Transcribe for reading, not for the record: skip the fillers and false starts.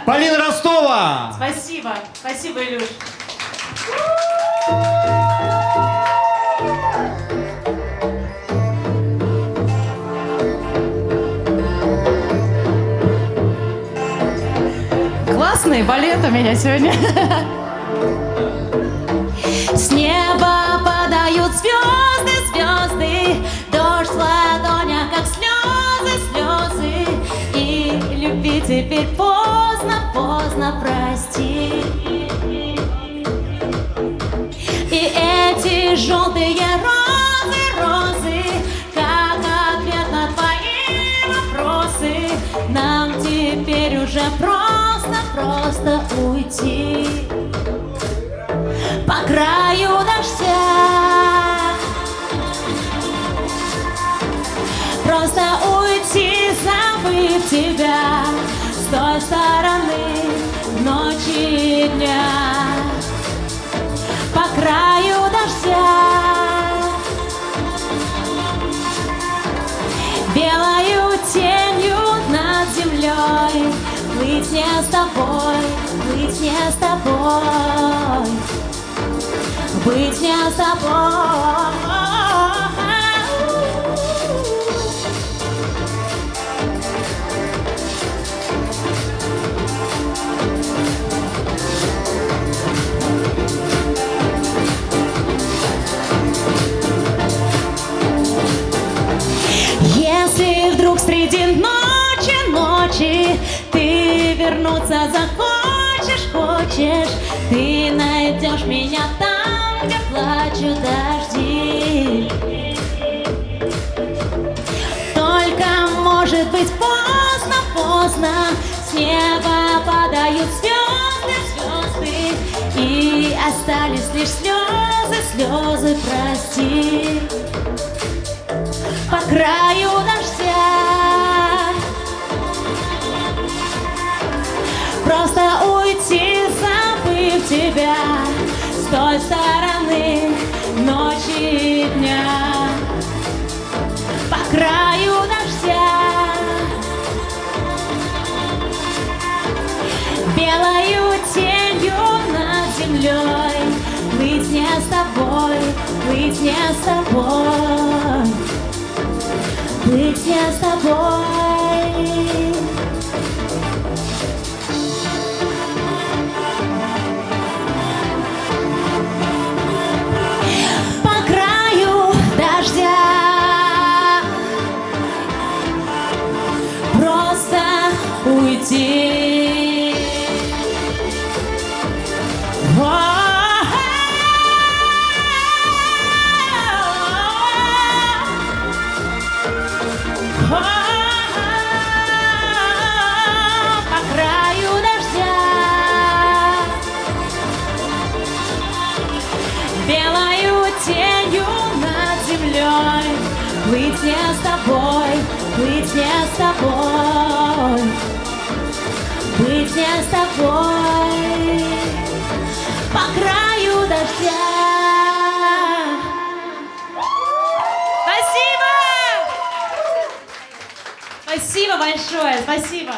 Полина Ростова! Спасибо. Спасибо, Илюш. Классный балет у меня сегодня. С неба падают звезды, звезды, дождь в ладонях, как слезы, слезы. И любить теперь поздно, поздно, прости. И эти желтые розы, розы, как ответ на твои вопросы. Нам теперь уже просто, просто уйти по краю дождя, просто уйти, забыв тебя с той стороны ночи и дня. По краю дождя, белою тенью над землей, плыть не с тобой, плыть не с тобой, быть не с тобой. Если вдруг среди ночи ты вернуться захочешь, хочешь, ты найдешь меня там, где плачут дожди. Только, может быть, поздно, поздно, с неба падают звезды, звезды, и остались лишь слезы, слезы, прости. По краю дождя, просто уйти, забыв тебя с той стороны ночи и дня. По краю дождя, белою тенью над землей, плыть не с тобой, плыть не с тобой, быть не с тобой. По краю дождя, просто уйти. По краю дождя, белою тенью над землей, плыть не с тобой, плыть не с тобой, быть не с тобой. По краю дождя. Спасибо! Спасибо большое, спасибо!